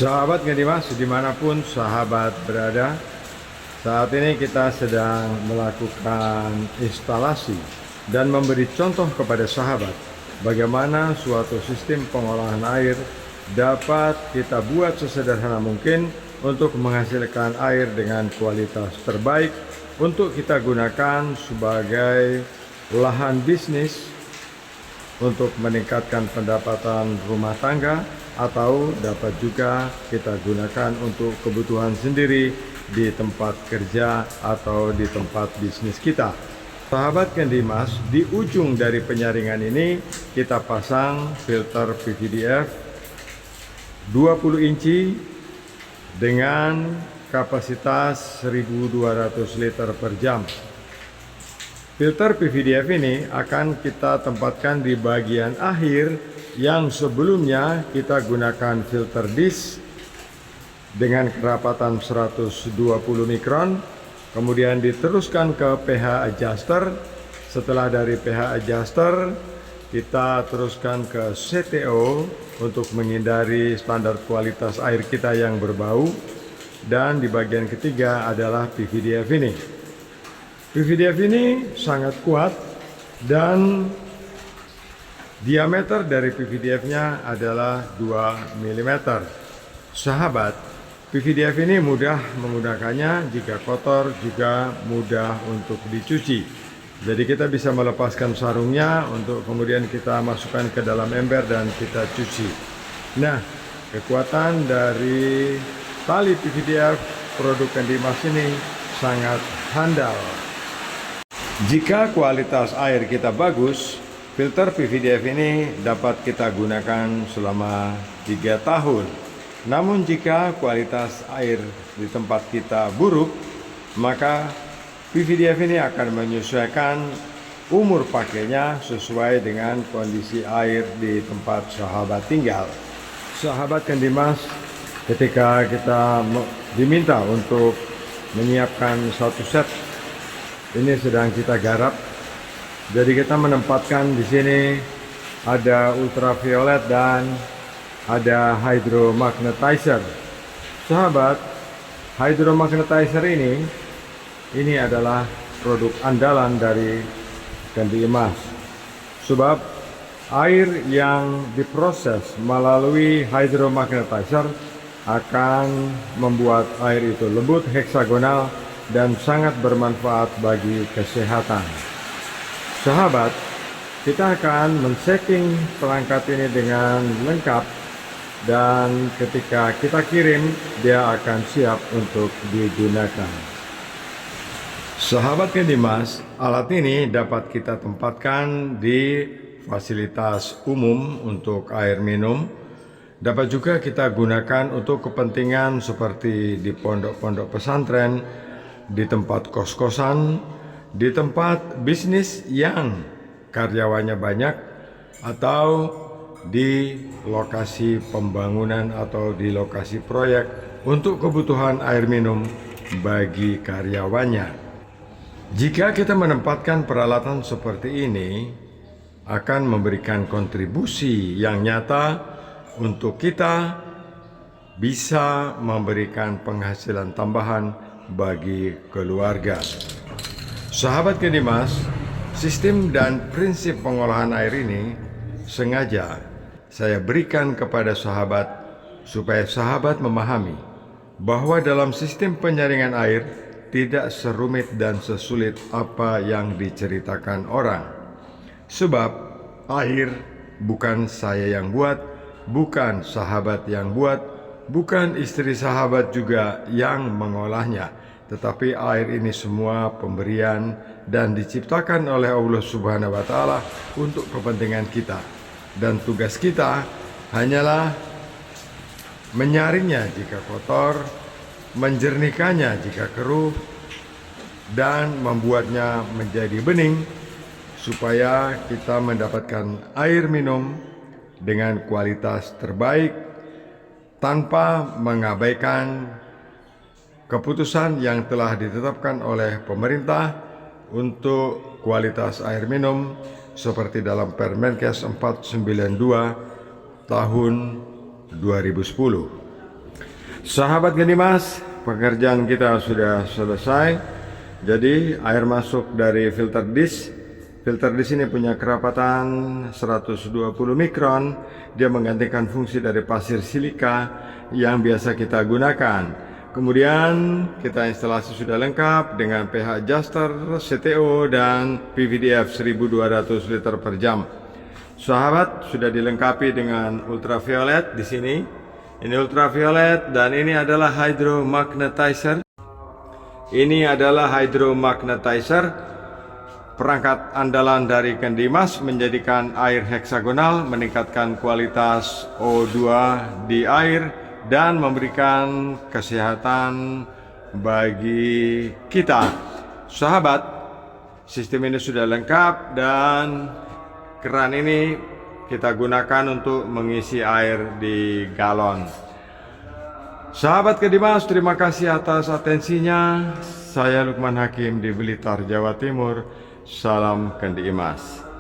Sahabat Ngedimas, dimanapun sahabat berada, saat ini kita sedang melakukan instalasi dan memberi contoh kepada sahabat bagaimana suatu sistem pengolahan air dapat kita buat sesederhana mungkin untuk menghasilkan air dengan kualitas terbaik untuk kita gunakan sebagai lahan bisnis untuk meningkatkan pendapatan rumah tangga, atau dapat juga kita gunakan untuk kebutuhan sendiri di tempat kerja atau di tempat bisnis kita. Sahabat Kendimas, di ujung dari penyaringan ini kita pasang filter PVDF 20 inci dengan kapasitas 1200 liter per jam. Filter PVDF ini akan kita tempatkan di bagian akhir yang sebelumnya kita gunakan filter disk dengan kerapatan 120 mikron, kemudian diteruskan ke pH adjuster. Setelah dari pH adjuster kita teruskan ke CTO untuk menghindari standar kualitas air kita yang berbau, dan di bagian ketiga adalah PVDF ini. PVDF ini sangat kuat dan diameter dari PVDF-nya adalah 2 mm. Sahabat, PVDF ini mudah menggunakannya, jika kotor juga mudah untuk dicuci. Jadi kita bisa melepaskan sarungnya untuk kemudian kita masukkan ke dalam ember dan kita cuci. Nah, kekuatan dari tali PVDF produk Kendimas ini sangat handal. Jika kualitas air kita bagus, filter PVDF ini dapat kita gunakan selama 3 tahun. Namun jika kualitas air di tempat kita buruk, maka PVDF ini akan menyesuaikan umur pakainya sesuai dengan kondisi air di tempat sahabat tinggal. Sahabat Kendimas, ketika kita diminta untuk menyiapkan satu set, ini sedang kita garap. Jadi kita menempatkan di sini ada ultraviolet dan ada hydromagnetizer. Sahabat, hydromagnetizer ini adalah produk andalan dari Kendimas. Sebab air yang diproses melalui hydromagnetizer akan membuat air itu lembut, heksagonal, dan sangat bermanfaat bagi kesehatan. Sahabat, kita akan men-setting perangkat ini dengan lengkap, dan ketika kita kirim dia akan siap untuk digunakan. Sahabat Kendimas, alat ini dapat kita tempatkan di fasilitas umum untuk air minum. Dapat juga kita gunakan untuk kepentingan seperti di pondok-pondok pesantren, di tempat kos-kosan, di tempat bisnis yang karyawannya banyak, atau di lokasi pembangunan atau di lokasi proyek untuk kebutuhan air minum bagi karyawannya. Jika kita menempatkan peralatan seperti ini, akan memberikan kontribusi yang nyata untuk kita bisa memberikan penghasilan tambahan bagi keluarga. Sahabat Kendimas, sistem dan prinsip pengolahan air ini sengaja saya berikan kepada sahabat supaya sahabat memahami bahwa dalam sistem penyaringan air tidak serumit dan sesulit apa yang diceritakan orang. Sebab air bukan saya yang buat, bukan sahabat yang buat, bukan istri sahabat juga yang mengolahnya, tetapi air ini semua pemberian dan diciptakan oleh Allah Subhanahu wa Ta'ala untuk kepentingan kita, dan tugas kita hanyalah menyaringnya jika kotor, menjernihkannya jika keruh, dan membuatnya menjadi bening supaya kita mendapatkan air minum dengan kualitas terbaik tanpa mengabaikan keputusan yang telah ditetapkan oleh pemerintah untuk kualitas air minum seperti dalam Permenkes 492 tahun 2010. Sahabat Genimas, pekerjaan kita sudah selesai. Jadi air masuk dari filter dish. Filter dish ini punya kerapatan 120 mikron. Dia menggantikan fungsi dari pasir silika yang biasa kita gunakan. Kemudian kita instalasi sudah lengkap dengan pH adjuster, CTO, dan PVDF 1200 liter per jam. Sahabat, sudah dilengkapi dengan ultraviolet di sini. Ini ultraviolet dan ini adalah hydromagnetizer. Ini adalah hydromagnetizer, perangkat andalan dari Kendimas, menjadikan air heksagonal, meningkatkan kualitas O2 di air, dan memberikan kesehatan bagi kita. Sahabat, sistem ini sudah lengkap dan keran ini kita gunakan untuk mengisi air di galon. Sahabat Kedimas, terima kasih atas atensinya. Saya Lukman Hakim di Blitar, Jawa Timur. Salam Kendimas.